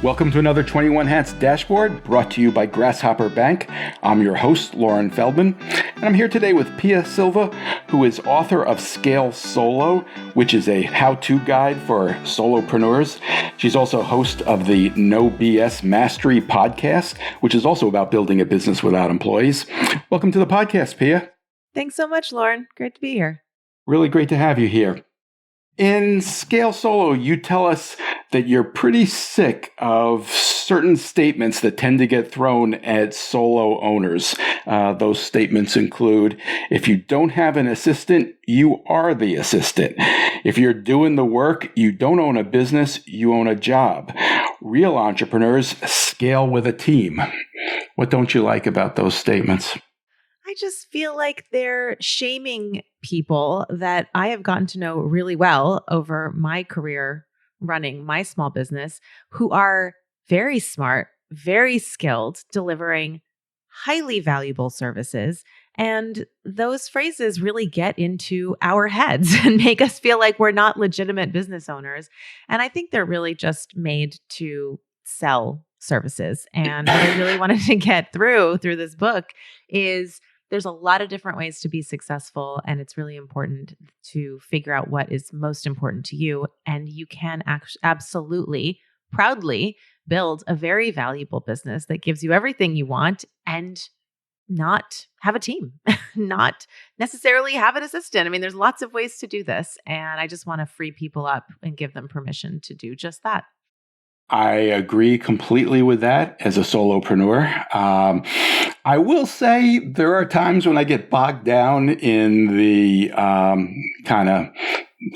Welcome to another 21 Hats Dashboard brought to you by Grasshopper Bank. I'm your host, Lauren Feldman, and I'm here today with Pia Silva, who is author of Scale Solo, which is a how-to guide for solopreneurs. She's also host of the No BS Mastery podcast, which is also about building a business without employees. Welcome to the podcast, Pia. Thanks so much, Lauren. Great to be here. Really great to have you here. In Scale Solo, you tell us that you're pretty sick of certain statements that tend to get thrown at solo owners. Those statements include, if you don't have an assistant, you are the assistant. If you're doing the work, you don't own a business, you own a job. Real entrepreneurs scale with a team. What don't you like about those statements? I just feel like they're shaming people that I have gotten to know really well over my career running my small business, who are very smart, very skilled, delivering highly valuable services. And those phrases really get into our heads and make us feel like we're not legitimate business owners. And I think they're really just made to sell services. And what I really wanted to get through this book is there's a lot of different ways to be successful, and it's really important to figure out what is most important to you. And you can absolutely, proudly build a very valuable business that gives you everything you want and not have a team, not necessarily have an assistant. I mean, there's lots of ways to do this, and I just want to free people up and give them permission to do just that. I agree completely with that as a solopreneur. I will say there are times when I get bogged down in the kind of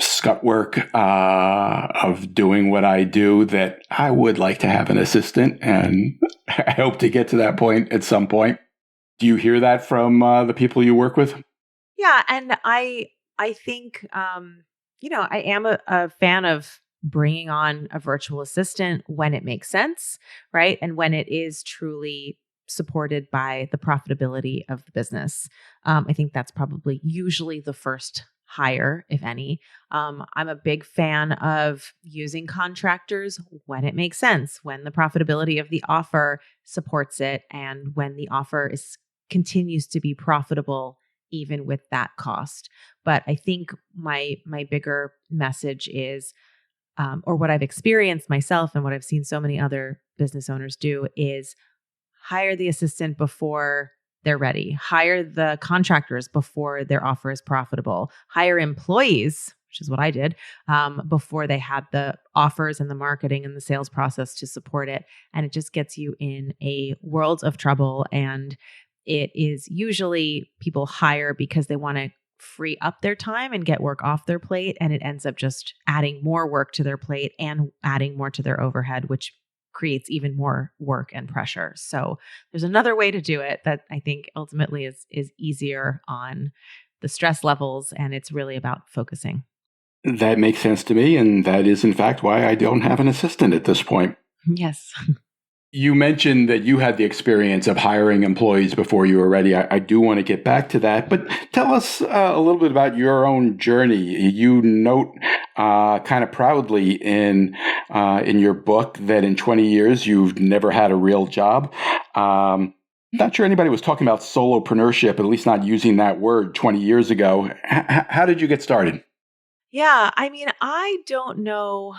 scut work of doing what I do that I would like to have an assistant, and I hope to get to that point at some point. Do you hear that from the people you work with? Yeah, and I think I am a fan of bringing on a virtual assistant when it makes sense, right? And when it is truly supported by the profitability of the business. I think that's probably usually the first hire, if any. I'm a big fan of using contractors when it makes sense, when the profitability of the offer supports it, and when the offer continues to be profitable even with that cost. But I think my bigger message is, or what I've experienced myself and what I've seen so many other business owners do, is hire the assistant before they're ready. Hire the contractors before their offer is profitable. Hire employees, which is what I did, before they had the offers and the marketing and the sales process to support it. And it just gets you in a world of trouble. And it is usually people hire because they want to free up their time and get work off their plate. And it ends up just adding more work to their plate and adding more to their overhead, which creates even more work and pressure. So there's another way to do it that I think ultimately is easier on the stress levels. And it's really about focusing. That makes sense to me. And that is, in fact, why I don't have an assistant at this point. Yes. You mentioned that you had the experience of hiring employees before you were ready. I do want to get back to that, but tell us a little bit about your own journey. You note kind of proudly in your book that in 20 years you've never had a real job. Not sure anybody was talking about solopreneurship, at least not using that word 20 years ago. How did you get started? Yeah, I mean, I don't know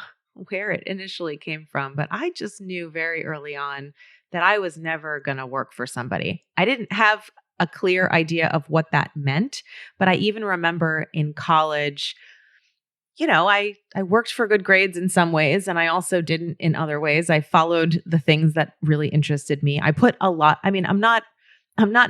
where it initially came from, but I just knew very early on that I was never going to work for somebody. I didn't have a clear idea of what that meant, but I even remember in college, I worked for good grades in some ways, and I also didn't in other ways. I followed the things that really interested me. I put a lot, I'm not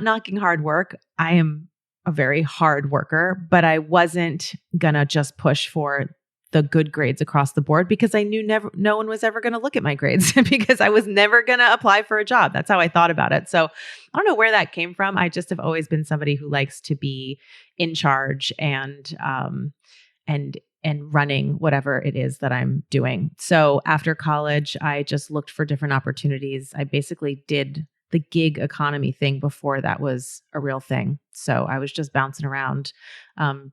knocking hard work. I am a very hard worker, but I wasn't going to just push for the good grades across the board because I knew no one was ever going to look at my grades because I was never going to apply for a job. That's how I thought about it. So I don't know where that came from. I just have always been somebody who likes to be in charge and running whatever it is that I'm doing. So after college, I just looked for different opportunities. I basically did the gig economy thing before that was a real thing. So I was just bouncing around,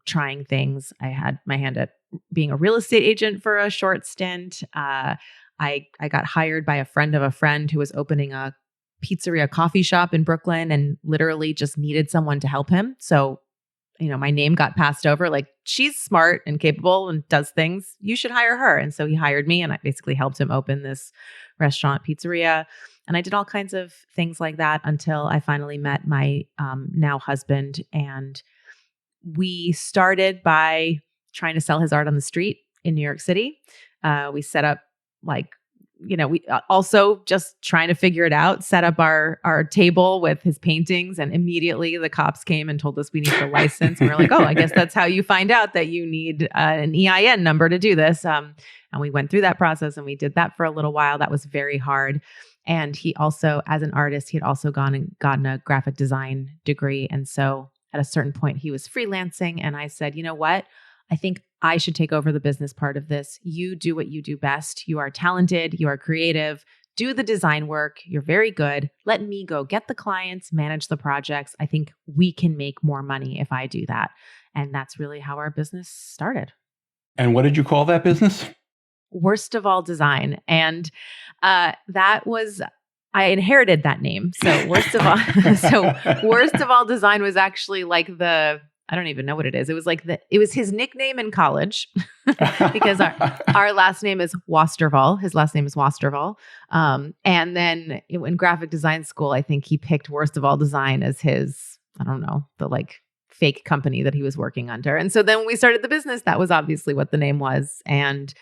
trying things. I had my hand at being a real estate agent for a short stint. I got hired by a friend of a friend who was opening a pizzeria coffee shop in Brooklyn and literally just needed someone to help him. So, my name got passed over, like, she's smart and capable and does things. You should hire her. And so he hired me, and I basically helped him open this restaurant pizzeria. And I did all kinds of things like that until I finally met my now husband. And we started by trying to sell his art on the street in New York City. We set up we also just trying to figure it out, set up our table with his paintings, and immediately the cops came and told us we need the license. And we're like, oh, I guess that's how you find out that you need an EIN number to do this. And we went through that process, and we did that for a little while. That was very hard. And he also, as an artist, he had also gone and gotten a graphic design degree. And so at a certain point, he was freelancing. And I said, you know what? I think I should take over the business part of this. You do what you do best. You are talented. You are creative. Do the design work. You're very good. Let me go get the clients, manage the projects. I think we can make more money if I do that. And that's really how our business started. And what did you call that business? Worst of All Design. And that was, I inherited that name. So Worst of All Design was actually like I don't even know what it is. It was it was his nickname in college because our last name is Wasterval. His last name is Wasterval. And then in graphic design school, I think he picked Worst of All Design as his, I don't know, the fake company that he was working under. And so then when we started the business, that was obviously what the name was. And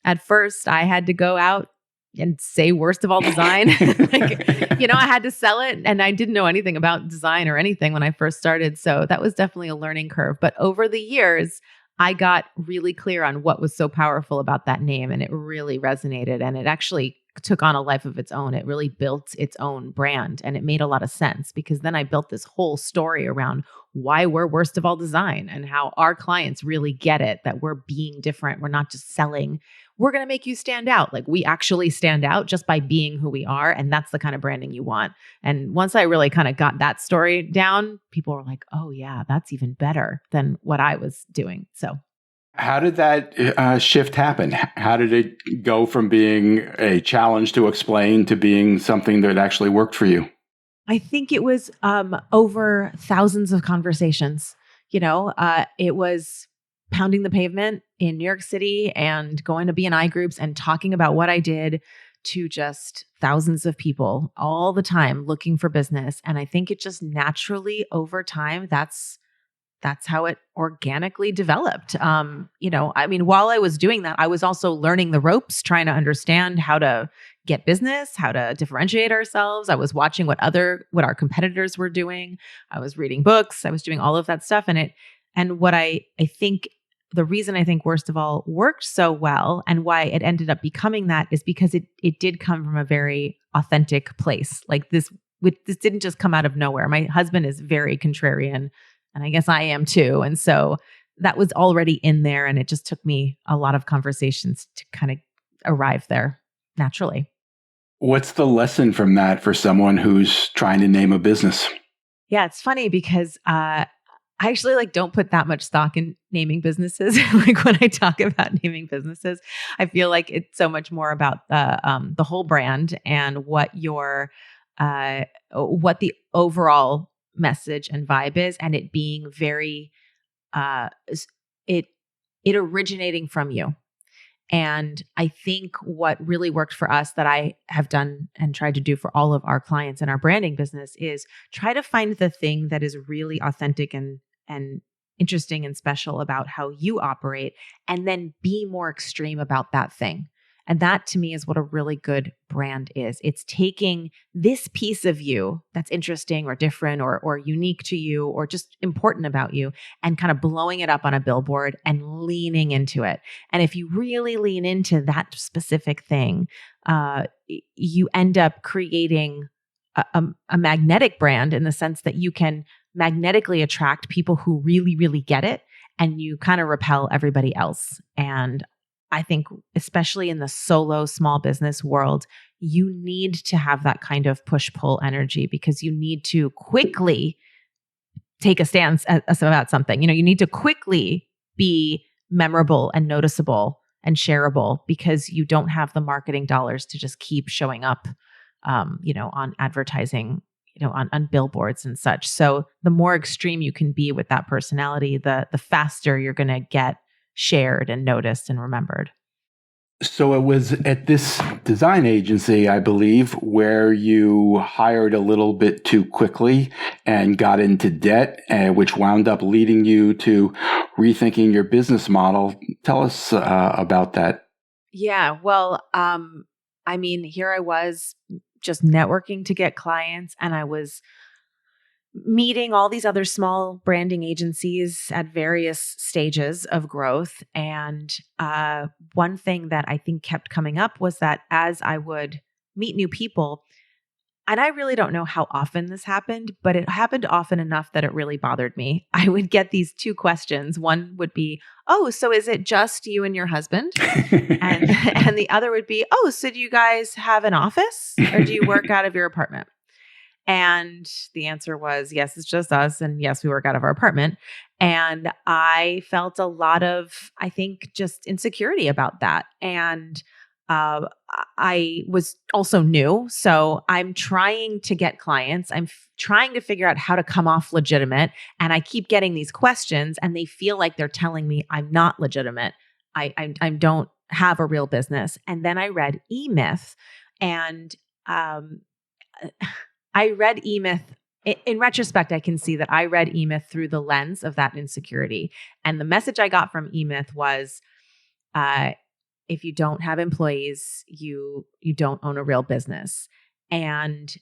at first I had to go out and say Worst of All Design. I had to sell it, and I didn't know anything about design or anything when I first started. So that was definitely a learning curve. But over the years, I got really clear on what was so powerful about that name, and it really resonated, and it actually took on a life of its own. It really built its own brand, and it made a lot of sense because then I built this whole story around why we're Worst of All Design and how our clients really get it, that we're being different. We're not just selling. We're going to make you stand out. Like, we actually stand out just by being who we are. And that's the kind of branding you want. And once I really kind of got that story down, people were like, oh yeah, that's even better than what I was doing. So how did that shift happen? How did it go from being a challenge to explain to being something that actually worked for you? I think it was over thousands of conversations. It was pounding the pavement in New York City and going to B&I groups and talking about what I did to just thousands of people all the time looking for business. And I think it just naturally over time, that's how it organically developed. While I was doing that, I was also learning the ropes, trying to understand how to get business, how to differentiate ourselves. I was watching what our competitors were doing. I was reading books. I was doing all of that stuff. And what I think the reason I think Worst of All worked so well and why it ended up becoming that is because it did come from a very authentic place. Like this didn't just come out of nowhere. My husband is very contrarian, and I guess I am too. And so that was already in there, and it just took me a lot of conversations to kind of arrive there naturally. What's the lesson from that for someone who's trying to name a business? Yeah, it's funny because I actually don't put that much stock in naming businesses. When I talk about naming businesses, I feel like it's so much more about the whole brand and what the overall message and vibe is, and it being very it originating from you. And I think what really worked for us that I have done and tried to do for all of our clients in our branding business is try to find the thing that is really authentic and interesting and special about how you operate, and then be more extreme about that thing. And that to me is what a really good brand is. It's taking this piece of you that's interesting or different or unique to you or just important about you and kind of blowing it up on a billboard and leaning into it. And if you really lean into that specific thing, you end up creating a magnetic brand in the sense that you can magnetically attract people who really, really get it, and you kind of repel everybody else. And I think especially in the solo small business world, you need to have that kind of push-pull energy because you need to quickly take a stance about something. You need to quickly be memorable and noticeable and shareable because you don't have the marketing dollars to just keep showing up, on advertising, on billboards and such. So the more extreme you can be with that personality, the faster you're going to get shared and noticed and remembered. So it was at this design agency, I believe, where you hired a little bit too quickly and got into debt, which wound up leading you to rethinking your business model. Tell us about that. Yeah. Well, here I was just networking to get clients, and I was meeting all these other small branding agencies at various stages of growth. And one thing that I think kept coming up was that as I would meet new people, and I really don't know how often this happened, but it happened often enough that it really bothered me. I would get these two questions. One would be, "Oh, so is it just you and your husband?" And and the other would be, "Oh, so do you guys have an office or do you work out of your apartment?" And the answer was, yes, it's just us. And yes, we work out of our apartment. And I felt a lot of, I think, just insecurity about that. And I was also new. So I'm trying to get clients. I'm trying to figure out how to come off legitimate. And I keep getting these questions and they feel like they're telling me I'm not legitimate. I don't have a real business. And then I read E-Myth, and I read E-Myth. In retrospect, I can see that I read E-Myth through the lens of that insecurity. And the message I got from E-Myth was, if you don't have employees, you don't own a real business. And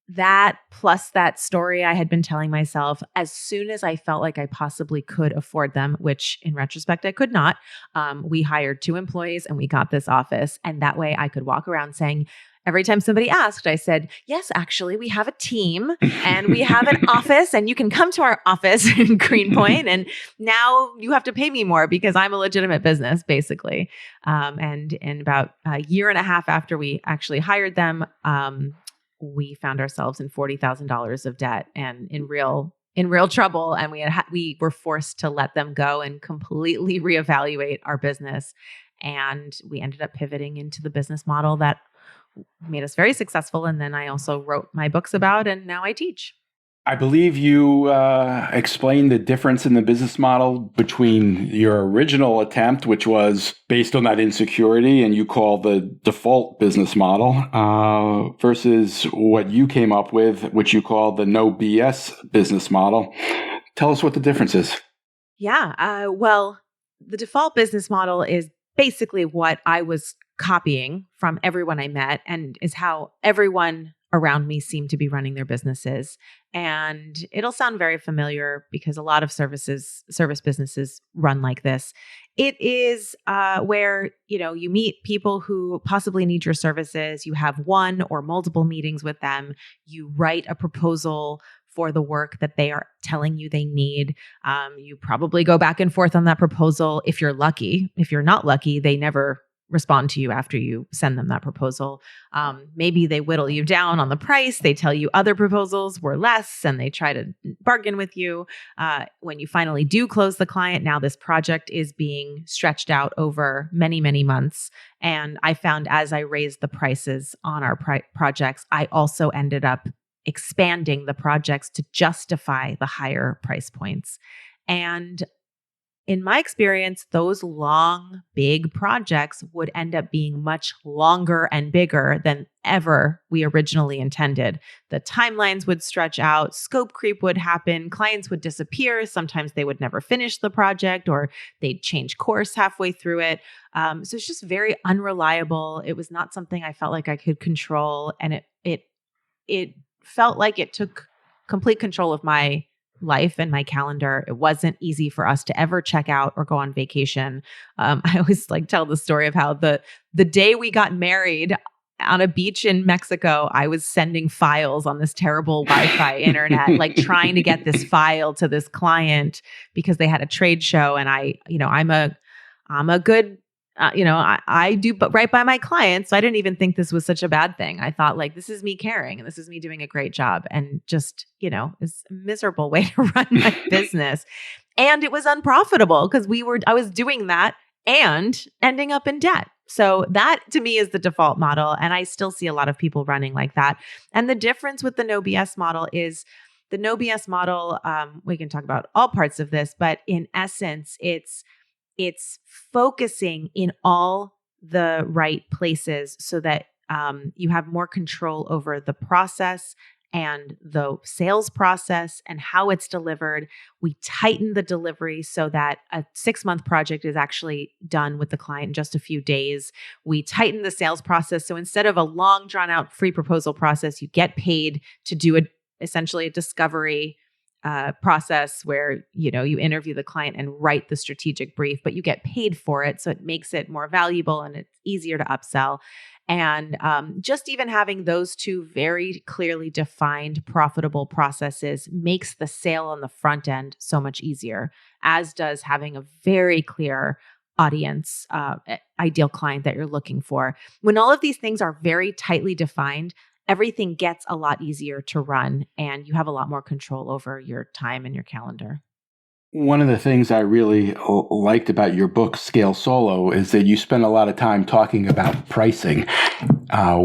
that plus that story I had been telling myself, as soon as I felt like I possibly could afford them, which in retrospect I could not, we hired 2 employees and we got this office. And that way I could walk around saying, every time somebody asked, I said, "Yes, actually, we have a team and we have an office, and you can come to our office in Greenpoint. And now you have to pay me more because I'm a legitimate business," basically. And about a year and a half after we actually hired them, we found ourselves in $40,000 of debt and in real trouble. And we were forced to let them go and completely reevaluate our business. And we ended up pivoting into the business model that made us very successful. And then I also wrote my books about, and now I teach. I believe you explained the difference in the business model between your original attempt, which was based on that insecurity and you call the default business model, versus what you came up with, which you call the no BS business model. Tell us what the difference is. Yeah. Well, the default business model is basically what I was copying from everyone I met, and is how everyone around me seemed to be running their businesses. And it'll sound very familiar because a lot of service businesses run like this. It is where, you meet people who possibly need your services. You have one or multiple meetings with them. You write a proposal for the work that they are telling you they need. You probably go back and forth on that proposal if you're lucky. If you're not lucky, they never respond to you after you send them that proposal. Maybe they whittle you down on the price. They tell you other proposals were less and they try to bargain with you. When you finally do close the client, now this project is being stretched out over many, many months. And I found as I raised the prices on our projects, I also ended up expanding the projects to justify the higher price points. And in my experience, those long, big projects would end up being much longer and bigger than ever we originally intended. The timelines would stretch out, scope creep would happen, clients would disappear. Sometimes they would never finish the project or they'd change course halfway through it. So it's just very unreliable. It was not something I felt like I could control. And it felt like it took complete control of my life and my calendar. It wasn't easy for us to ever check out or go on vacation. I always tell the story of how the day we got married on a beach in Mexico, I was sending files on this terrible Wi-Fi internet, trying to get this file to this client because they had a trade show. And I'm a good I do but right by my clients. So I didn't even think this was such a bad thing. I thought this is me caring and this is me doing a great job, and just, it's a miserable way to run my business. And it was unprofitable because I was doing that and ending up in debt. So that to me is the default model. And I still see a lot of people running like that. And the difference with the no BS model is the no BS model, we can talk about all parts of this, but in essence, it's focusing in all the right places so that you have more control over the process and the sales process and how it's delivered. We tighten the delivery so that a 6-month project is actually done with the client in just a few days. We tighten the sales process. So instead of a long drawn out free proposal process, you get paid to do essentially a discovery process where, you interview the client and write the strategic brief, but you get paid for it. So it makes it more valuable and it's easier to upsell. And just even having those two very clearly defined profitable processes makes the sale on the front end so much easier, as does having a very clear audience, ideal client that you're looking for. When all of these things are very tightly defined, everything gets a lot easier to run and you have a lot more control over your time and your calendar. One of the things I really liked about your book, Scale Solo, is that you spend a lot of time talking about pricing,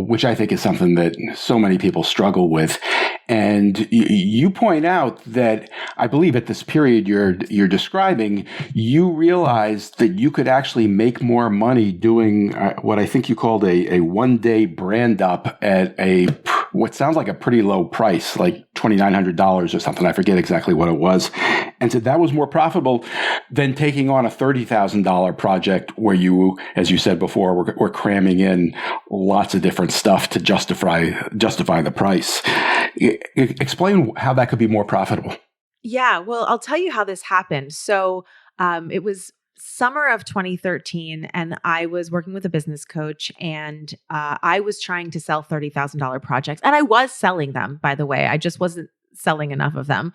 which I think is something that so many people struggle with. And you point out that I believe at this period you're describing, you realized that you could actually make more money doing what I think you called a one-day brand up at what sounds like a pretty low price, like $2,900 or something. I forget exactly what it was. And so that was more profitable than taking on a $30,000 project where you, as you said before, were cramming in lots of different stuff to justify the price. Explain how that could be more profitable. Yeah, well, I'll tell you how this happened. So it was summer of 2013, and I was working with a business coach, and I was trying to sell $30,000 projects, and I was selling them, by the way. I just wasn't selling enough of them,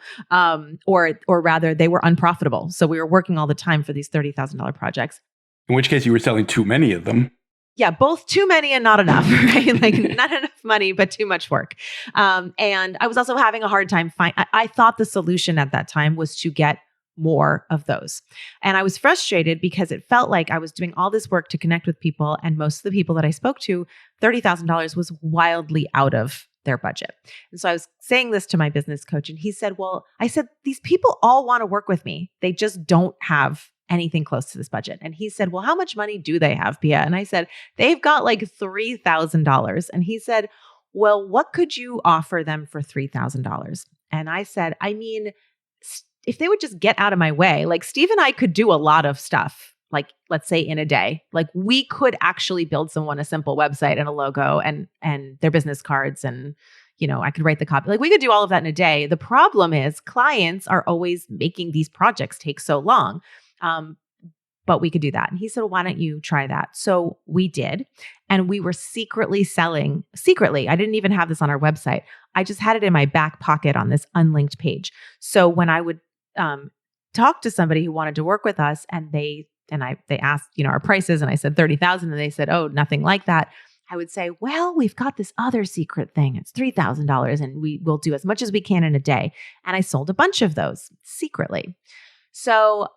or rather, they were unprofitable. So we were working all the time for these $30,000 projects. In which case, you were selling too many of them. Yeah, both too many and not enough, right? Like not enough money, but too much work. And I was also having a hard time. I thought the solution at that time was to get more of those. And I was frustrated because it felt like I was doing all this work to connect with people. And most of the people that I spoke to, $30,000 was wildly out of their budget. And so I was saying this to my business coach, and he said, I said, these people all want to work with me. They just don't have anything close to this budget. And he said, well, how much money do they have, Pia? And I said, they've got like $3,000. And he said, well, what could you offer them for $3,000? And I said, I mean, if they would just get out of my way, like Steve and I could do a lot of stuff, like let's say in a day, like we could actually build someone a simple website and a logo and their business cards and I could write the copy. Like we could do all of that in a day. The problem is clients are always making these projects take so long. But we could do that. And he said, well, why don't you try that? So we did. And we were secretly. I didn't even have this on our website. I just had it in my back pocket on this unlinked page. So when I would talk to somebody who wanted to work with us and they asked, our prices, and I said 30,000 and they said, oh, nothing like that. I would say, well, we've got this other secret thing. It's $3,000 and we will do as much as we can in a day. And I sold a bunch of those secretly. So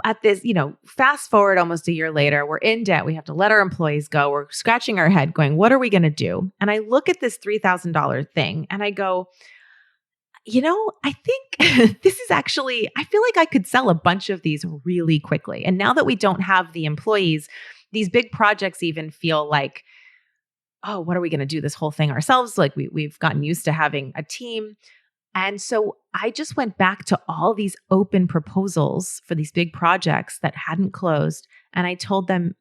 at this, fast forward almost a year later, we're in debt. We have to let our employees go. We're scratching our head going, what are we going to do? And I look at this $3,000 thing and I go, I think this is actually, I feel like I could sell a bunch of these really quickly. And now that we don't have the employees, these big projects even feel like, oh, what are we going to do this whole thing ourselves? Like we've gotten used to having a team. And so I just went back to all these open proposals for these big projects that hadn't closed. And I told them,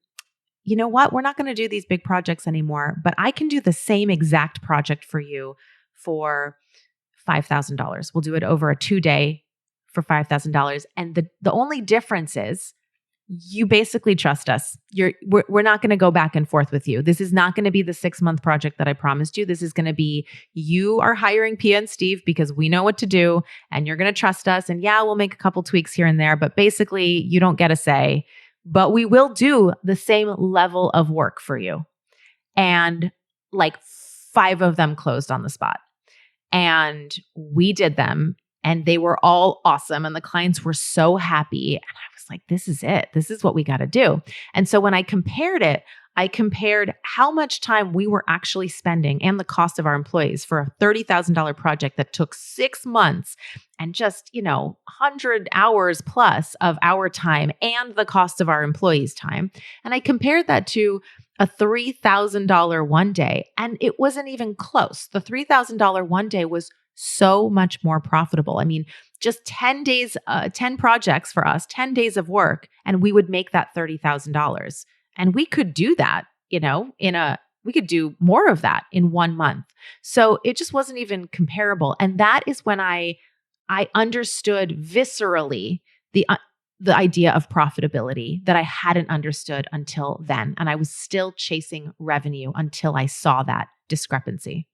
you know what? We're not going to do these big projects anymore, but I can do the same exact project for you for $5,000. We'll do it over a 2-day for $5,000. And the only difference is you basically trust us. We're not going to go back and forth with you. This is not going to be the 6-month project that I promised you. This is going to be, you are hiring Pia and Steve because we know what to do and you're going to trust us. And yeah, we'll make a couple tweaks here and there, but basically you don't get a say, but we will do the same level of work for you. And like 5 of them closed on the spot. And we did them and they were all awesome. And the clients were so happy. And I was like, this is it. This is what we got to do. And so when I compared it, I compared how much time we were actually spending and the cost of our employees for a $30,000 project that took 6 months and just, 100 hours plus of our time and the cost of our employees' time. And I compared that to a $3,000 one day, and it wasn't even close. The $3,000 one day was so much more profitable. I mean, just 10 days, 10 projects for us, 10 days of work, and we would make that $30,000. And we could do that, we could do more of that in 1 month. So it just wasn't even comparable. And that is when I understood viscerally the idea of profitability that I hadn't understood until then. And I was still chasing revenue until I saw that discrepancy.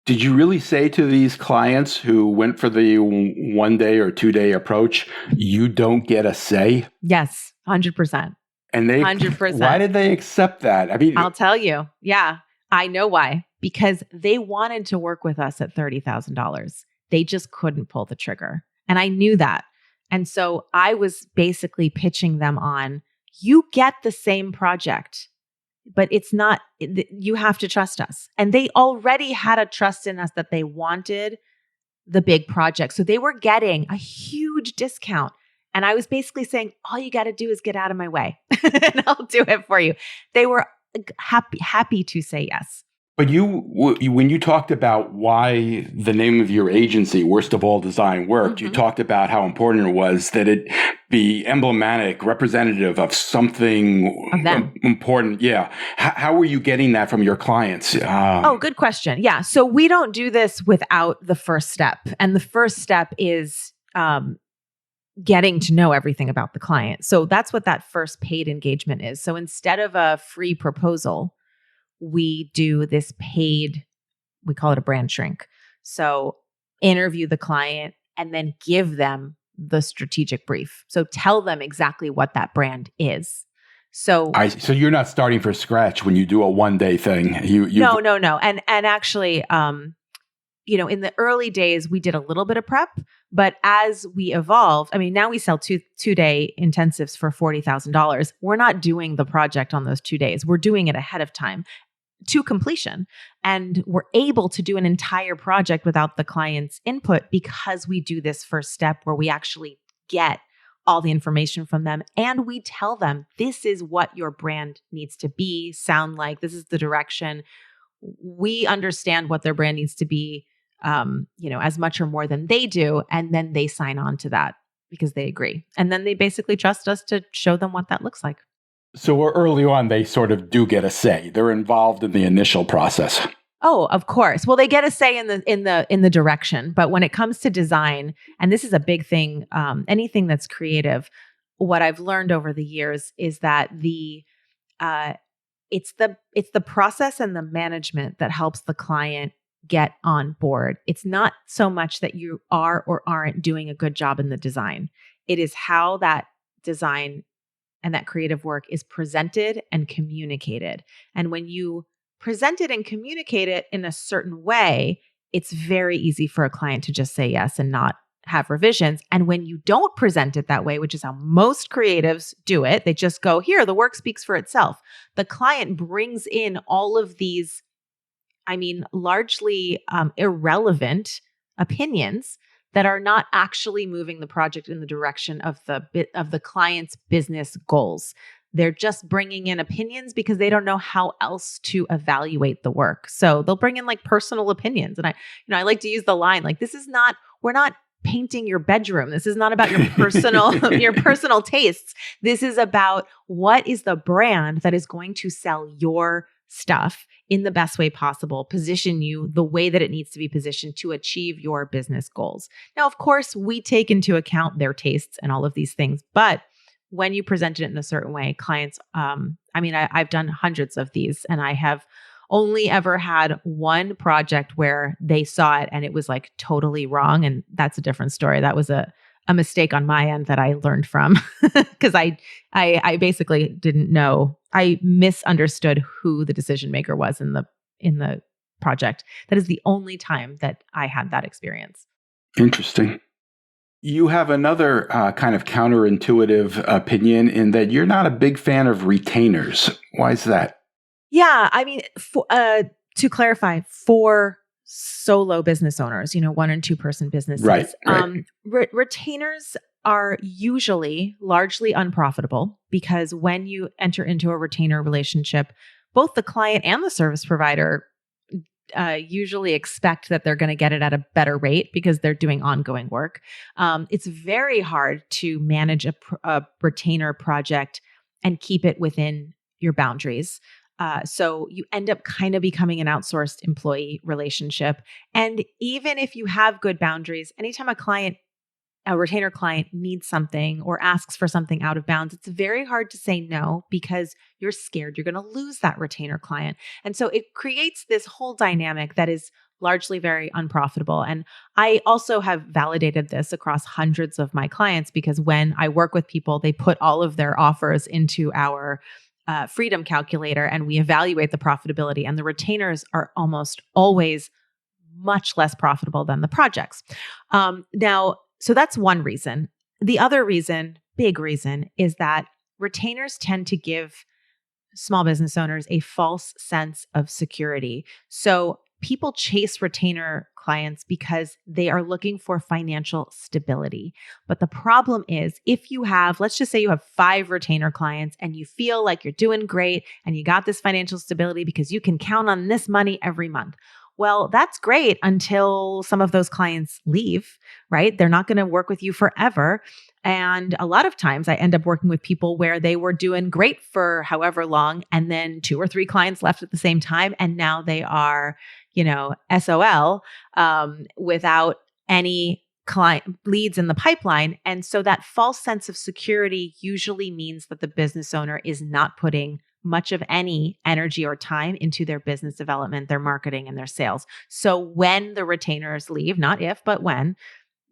Did you really say to these clients who went for the 1 day or 2 day approach, you don't get a say? Yes, 100%. And 100%. Why did they accept that? I mean, I'll tell you. Yeah, I know why. Because they wanted to work with us at $30,000. They just couldn't pull the trigger. And I knew that. And so I was basically pitching them on, you get the same project, but it's not, you have to trust us. And they already had a trust in us that they wanted the big project. So they were getting a huge discount. And I was basically saying, all you got to do is get out of my way and I'll do it for you. They were happy to say yes. But when you talked about why the name of your agency, Worst of All Design, worked, you talked about how important it was that it be emblematic, representative of something important. Yeah. How were you getting that from your clients? Good question. Yeah. So we don't do this without the first step. And the first step is getting to know everything about the client. So that's what that first paid engagement is. So instead of a free proposal, we do this paid, we call it a brand shrink. So interview the client and then give them the strategic brief. So tell them exactly what that brand is. So you're not starting from scratch when you do a 1 day thing. No. And actually, in the early days, we did a little bit of prep, but as we evolved, I mean, now we sell two-day intensives for $40,000. We're not doing the project on those 2 days. We're doing it ahead of time to completion. And we're able to do an entire project without the client's input because we do this first step where we actually get all the information from them and we tell them, this is what your brand needs to be, sound like, this is the direction. We understand what their brand needs to be, as much or more than they do. And then they sign on to that because they agree. And then they basically trust us to show them what that looks like. So early on, they sort of do get a say. They're involved in the initial process. Oh, of course. Well, they get a say in the direction, but when it comes to design, and this is a big thing, anything that's creative, what I've learned over the years is that it's the process and the management that helps the client get on board. It's not so much that you are or aren't doing a good job in the design. It is how that design and that creative work is presented and communicated. And when you present it and communicate it in a certain way, it's very easy for a client to just say yes and not have revisions. And when you don't present it that way, which is how most creatives do it, they just go, here, the work speaks for itself. The client brings in all of these, largely irrelevant opinions that are not actually moving the project in the direction of the client's business goals. They're just bringing in opinions because they don't know how else to evaluate the work. So they'll bring in like personal opinions. And I like to use the line, like, we're not painting your bedroom. This is not about your personal tastes. This is about what is the brand that is going to sell your stuff in the best way possible, position you the way that it needs to be positioned to achieve your business goals. Now, of course, we take into account their tastes and all of these things, but when you present it in a certain way, clients, I've done hundreds of these and I have only ever had one project where they saw it and it was like totally wrong. And that's a different story. That was a mistake on my end that I learned from because I basically didn't know. I misunderstood who the decision maker was in the project. That is the only time that I had that experience. Interesting. You have another kind of counterintuitive opinion in that you're not a big fan of retainers. Why is that? Yeah, I mean, to clarify, for solo business owners, one and two person Right, businesses, right. retainers are usually largely unprofitable because when you enter into a retainer relationship, both the client and the service provider usually expect that they're going to get it at a better rate because they're doing ongoing work. It's very hard to manage a retainer project and keep it within your boundaries. So you end up kind of becoming an outsourced employee relationship. And even if you have good boundaries, anytime a retainer client needs something or asks for something out of bounds, it's very hard to say no because you're scared you're going to lose that retainer client. And so it creates this whole dynamic that is largely very unprofitable. And I also have validated this across hundreds of my clients because when I work with people, they put all of their offers into our freedom calculator and we evaluate the profitability, and the retainers are almost always much less profitable than the projects. Now, so that's one reason. The other reason, big reason, is that retainers tend to give small business owners a false sense of security. So people chase retainer clients because they are looking for financial stability. But the problem is, if you have, let's just say you have 5 retainer clients and you feel like you're doing great and you got this financial stability because you can count on this money every month. Well, that's great until some of those clients leave, right? They're not going to work with you forever. And a lot of times I end up working with people where they were doing great for however long, and then 2 or 3 clients left at the same time. And now they are, SOL, without any client leads in the pipeline. And so that false sense of security usually means that the business owner is not putting much of any energy or time into their business development, their marketing, and their sales. So when the retainers leave, not if, but when,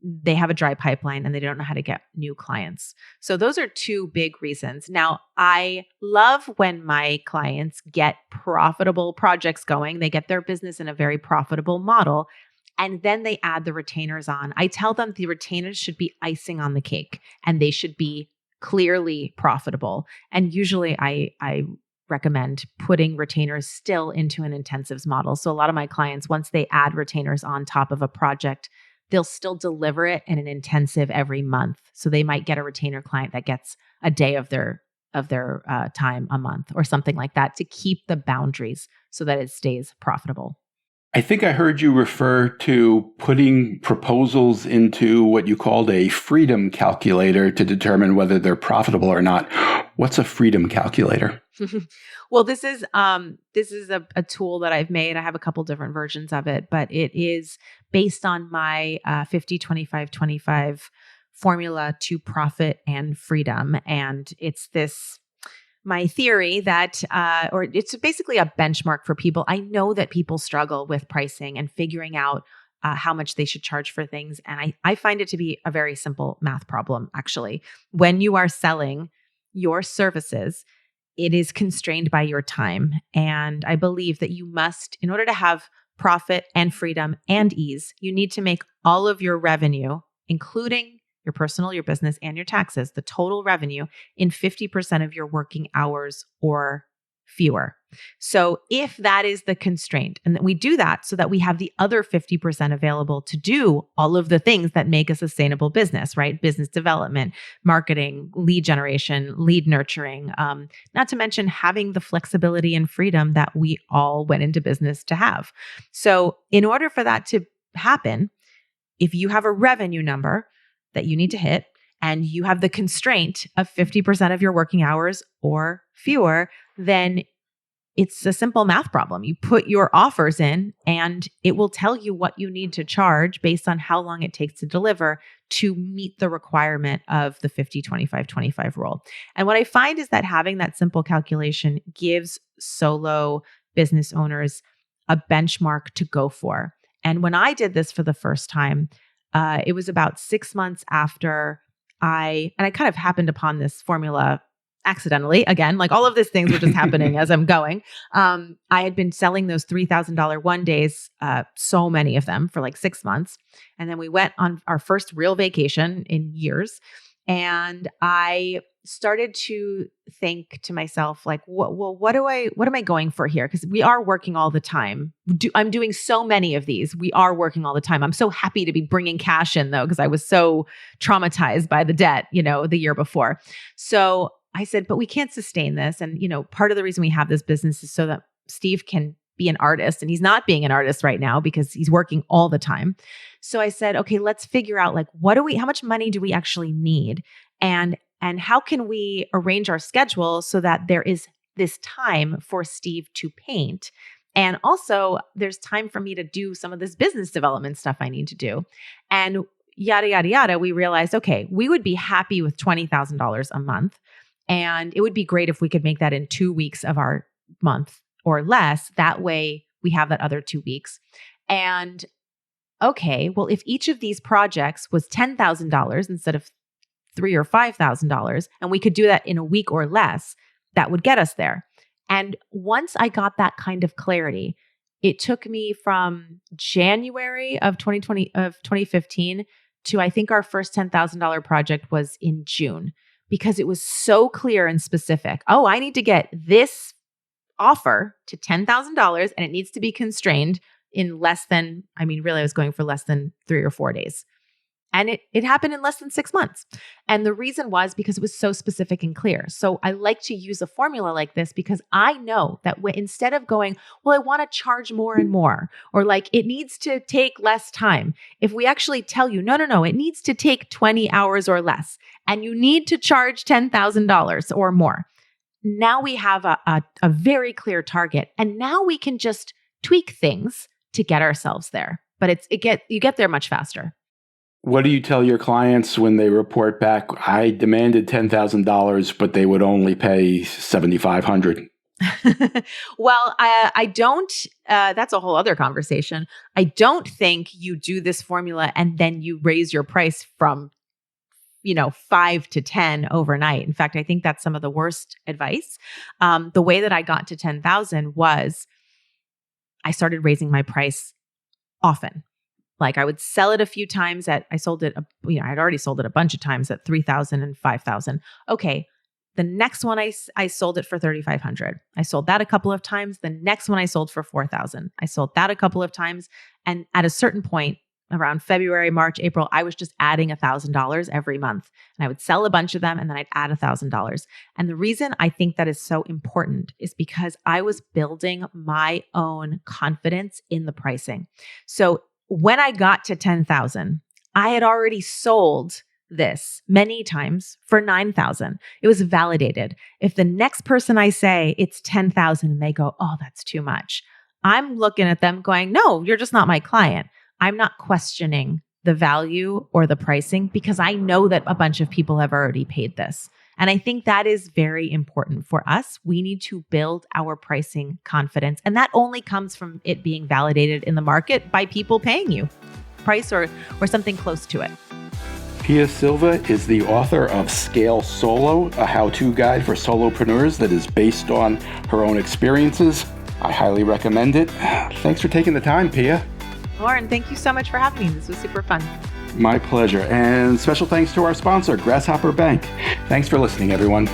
they have a dry pipeline and they don't know how to get new clients. So those are 2 big reasons. Now, I love when my clients get profitable projects going. They get their business in a very profitable model, and then they add the retainers on. I tell them the retainers should be icing on the cake and they should be clearly profitable. And usually I recommend putting retainers still into an intensives model. So a lot of my clients, once they add retainers on top of a project, they'll still deliver it in an intensive every month. So they might get a retainer client that gets a day of their time a month or something like that to keep the boundaries so that it stays profitable. I think I heard you refer to putting proposals into what you called a freedom calculator to determine whether they're profitable or not. What's a freedom calculator? Well, this is a tool that I've made. I have a couple different versions of it, but it is based on my 50-25-25 formula to profit and freedom. And it's my theory that, or it's basically a benchmark for people. I know that people struggle with pricing and figuring out how much they should charge for things. And I find it to be a very simple math problem, actually. When you are selling your services, it is constrained by your time. And I believe that you must, in order to have profit and freedom and ease, you need to make all of your revenue, including your personal, your business, and your taxes, the total revenue, in 50% of your working hours or fewer. So if that is the constraint, and that we do that so that we have the other 50% available to do all of the things that make a sustainable business, right? Business development, marketing, lead generation, lead nurturing, not to mention having the flexibility and freedom that we all went into business to have. So in order for that to happen, if you have a revenue number that you need to hit, and you have the constraint of 50% of your working hours or fewer, then it's a simple math problem. You put your offers in and it will tell you what you need to charge based on how long it takes to deliver to meet the requirement of the 50-25-25 rule. And what I find is that having that simple calculation gives solo business owners a benchmark to go for. And when I did this for the first time, it was about 6 months after I kind of happened upon this formula accidentally, again, like all of these things were just happening as I'm going. I had been selling those $3,000 one days, so many of them for like 6 months. And then we went on our first real vacation in years. And I started to think to myself, like, what am I going for here? Because we are working all the time. I'm doing so many of these. We are working all the time. I'm so happy to be bringing cash in though, because I was so traumatized by the debt, the year before. So I said, but we can't sustain this. And, part of the reason we have this business is so that Steve can be an artist. And he's not being an artist right now because he's working all the time. So I said, okay, let's figure out like, how much money do we actually need? And how can we arrange our schedule so that there is this time for Steve to paint? And also there's time for me to do some of this business development stuff I need to do. And yada, yada, yada. We realized, okay, we would be happy with $20,000 a month. And it would be great if we could make that in 2 weeks of our month or less. That way we have that other 2 weeks. And okay, well, if each of these projects was $10,000 instead of $3,000 or $5,000, and we could do that in a week or less, that would get us there. And once I got that kind of clarity, it took me from January of 2015 to I think our first $10,000 project was in June, because it was so clear and specific. Oh, I need to get this offer to $10,000 and it needs to be constrained in really I was going for less than 3 or 4 days. And it happened in less than 6 months. And the reason was because it was so specific and clear. So I like to use a formula like this because I know that instead of going, well, I want to charge more and more, or like it needs to take less time. If we actually tell you, no, it needs to take 20 hours or less, and you need to charge $10,000 or more. Now we have a very clear target, and now we can just tweak things to get ourselves there. But you get there much faster. What do you tell your clients when they report back, I demanded $10,000, but they would only pay $7,500? Well, I don't, that's a whole other conversation. I don't think you do this formula and then you raise your price from 5 to 10 overnight. In fact, I think that's some of the worst advice. The way that I got to 10,000 was I started raising my price often. Like I would sell it a few times I sold it, I'd already sold it a bunch of times at 3,000 and 5,000. Okay. The next one I sold it for 3,500. I sold that a couple of times. The next one I sold for 4,000. I sold that a couple of times. And at a certain point around February, March, April, I was just adding $1,000 every month. And I would sell a bunch of them and then I'd add $1,000. And the reason I think that is so important is because I was building my own confidence in the pricing. So when I got to 10,000, I had already sold this many times for 9,000. It was validated. If the next person I say it's 10,000 and they go, oh, that's too much, I'm looking at them going, no, you're just not my client. I'm not questioning the value or the pricing because I know that a bunch of people have already paid this. And I think that is very important for us. We need to build our pricing confidence. And that only comes from it being validated in the market by people paying you price or something close to it. Pia Silva is the author of Scale Solo, a how-to guide for solopreneurs that is based on her own experiences. I highly recommend it. Thanks for taking the time, Pia. Lauren, thank you so much for having me. This was super fun. My pleasure. And special thanks to our sponsor, Grasshopper Bank. Thanks for listening, everyone.